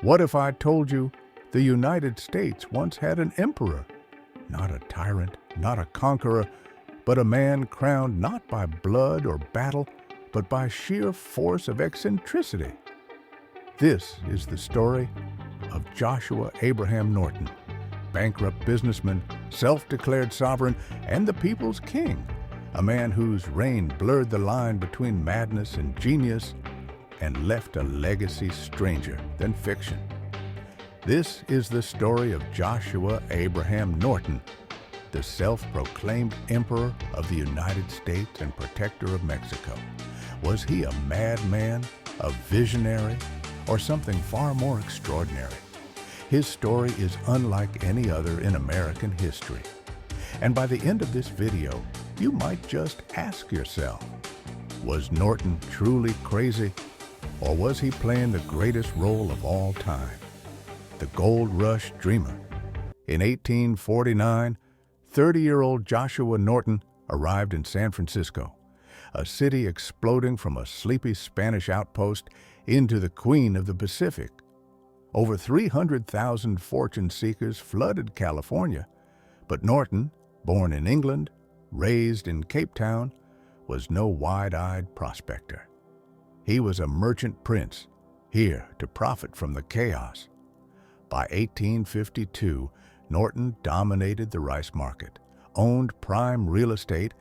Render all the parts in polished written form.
What if I told you the United States once had an emperor? Not a tyrant, not a conqueror, but a man crowned not by blood or battle, but by sheer force of eccentricity. This is the story of Joshua Abraham Norton, bankrupt businessman, self-declared sovereign, and the people's king, a man whose reign blurred the line between madness and genius and left a legacy stranger than fiction. This is the story of Joshua Abraham Norton, the self-proclaimed Emperor of the United States and Protector of Mexico. Was he a madman, a visionary, or something far more extraordinary? His story is unlike any other in American history. And by the end of this video, you might just ask yourself, was Norton truly crazy, or was he playing the greatest role of all time? The Gold Rush dreamer. In 1849, 30-year-old Joshua Norton arrived in San Francisco, a city exploding from a sleepy Spanish outpost into the Queen of the Pacific. Over 300,000 fortune seekers flooded California, but Norton, born in England, raised in Cape Town, was no wide-eyed prospector. He was a merchant prince, here to profit from the chaos. By 1852, Norton dominated the rice market, owned prime real estate,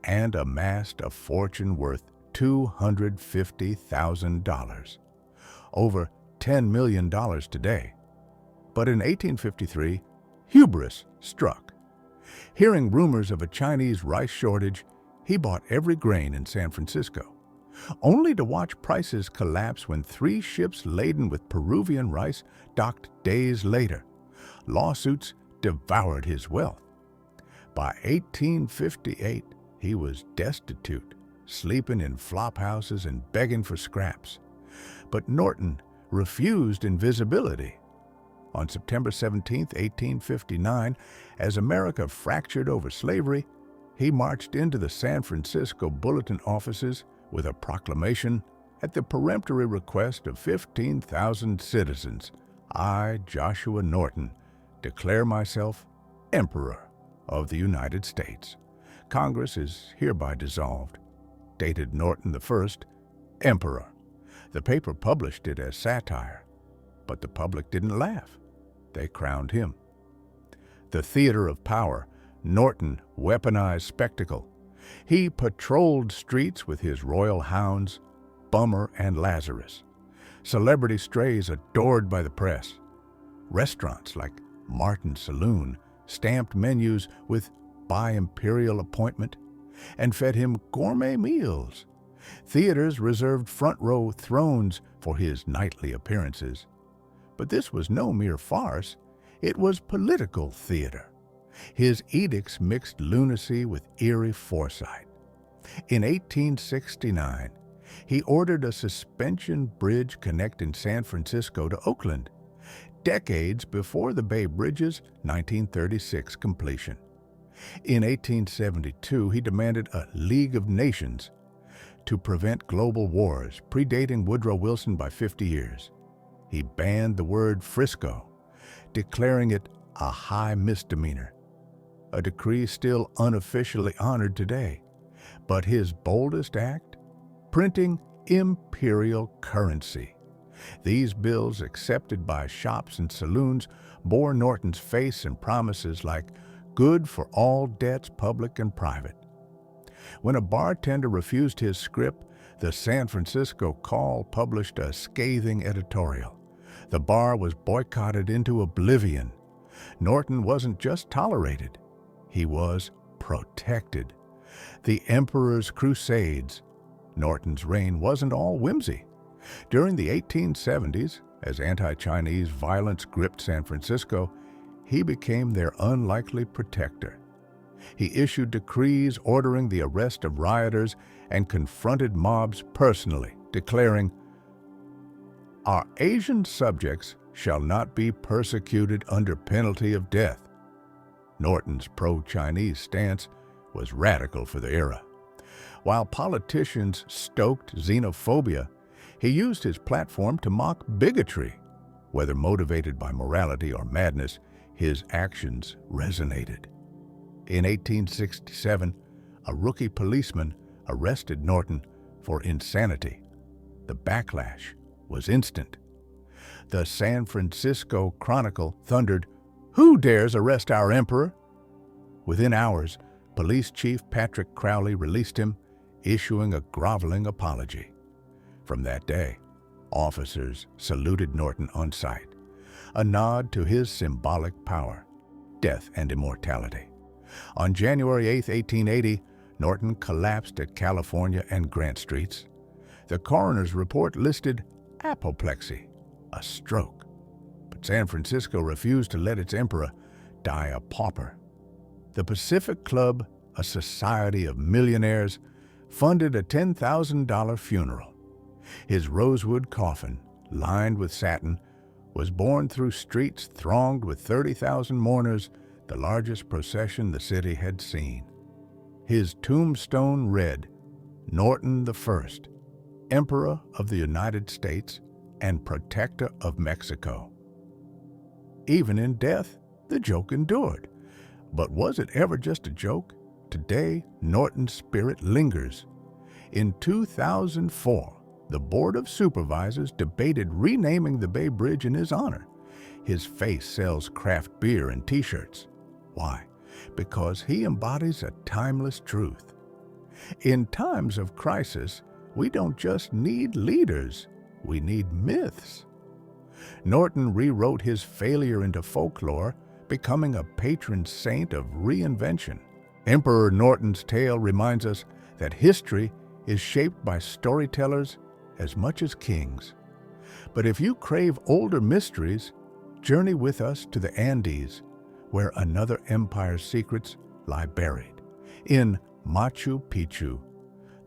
and amassed a fortune worth $250,000, over $10 million today. But in 1853, hubris struck. Hearing rumors of a Chinese rice shortage, he bought every grain in San Francisco, only to watch prices collapse when 3 ships laden with Peruvian rice docked days later. Lawsuits devoured his wealth. By 1858, he was destitute, sleeping in flop houses and begging for scraps. But Norton refused invisibility. On September 17, 1859, as America fractured over slavery, he marched into the San Francisco Bulletin offices with a proclamation at the peremptory request of 15,000 citizens. I, Joshua Norton, declare myself Emperor of the United States. Congress is hereby dissolved. Dated Norton I, Emperor. The paper published it as satire, but the public didn't laugh. They crowned him. The theater of power, Norton weaponized spectacle. He patrolled streets with his royal hounds, Bummer and Lazarus. Celebrity strays adored by the press. Restaurants like Martin's Saloon stamped menus with by imperial appointment and fed him gourmet meals. Theaters reserved front-row thrones for his nightly appearances. But this was no mere farce. It was political theater. His edicts mixed lunacy with eerie foresight. In 1869, he ordered a suspension bridge connecting San Francisco to Oakland, decades before the Bay Bridge's 1936 completion. In 1872, he demanded a League of Nations to prevent global wars, predating Woodrow Wilson by 50 years. He banned the word Frisco, declaring it a high misdemeanor, a decree still unofficially honored today. But his boldest act? Printing imperial currency. These bills, accepted by shops and saloons, bore Norton's face and promises like good for all debts, public and private. When a bartender refused his scrip, the San Francisco Call published a scathing editorial. The bar was boycotted into oblivion. Norton wasn't just tolerated, he was protected. The Emperor's Crusades. Norton's reign wasn't all whimsy. During the 1870s, as anti-Chinese violence gripped San Francisco, he became their unlikely protector. He issued decrees ordering the arrest of rioters and confronted mobs personally, declaring, "Our Asian subjects shall not be persecuted under penalty of death." Norton's pro-Chinese stance was radical for the era. While politicians stoked xenophobia, he used his platform to mock bigotry. Whether motivated by morality or madness, his actions resonated. In 1867, a rookie policeman arrested Norton for insanity. The backlash was instant. The San Francisco Chronicle thundered, "Who dares arrest our emperor?" Within hours, Police Chief Patrick Crowley released him, issuing a groveling apology. From that day, officers saluted Norton on sight, a nod to his symbolic power, death, and immortality. On January 8, 1880, Norton collapsed at California and Grant Streets. The coroner's report listed apoplexy, a stroke. But San Francisco refused to let its emperor die a pauper. The Pacific Club, a society of millionaires, funded a $10,000 funeral. His rosewood coffin, lined with satin, was borne through streets thronged with 30,000 mourners, the largest procession the city had seen. His tombstone read, "Norton I, Emperor of the United States and Protector of Mexico." Even in death, the joke endured. But was it ever just a joke? Today, Norton's spirit lingers. In 2004, the Board of Supervisors debated renaming the Bay Bridge in his honor. His face sells craft beer and T-shirts. Why? Because he embodies a timeless truth. In times of crisis, we don't just need leaders, we need myths. Norton rewrote his failure into folklore, becoming a patron saint of reinvention. Emperor Norton's tale reminds us that history is shaped by storytellers as much as kings. But if you crave older mysteries, journey with us to the Andes, where another empire's secrets lie buried. In Machu Picchu,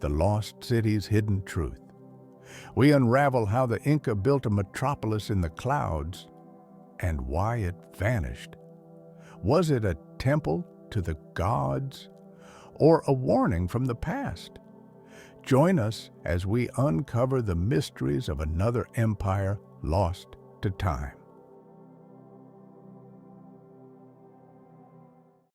the lost city's hidden truth, we unravel how the Inca built a metropolis in the clouds and why it vanished. Was it a temple to the gods or a warning from the past? Join us as we uncover the mysteries of another empire lost to time.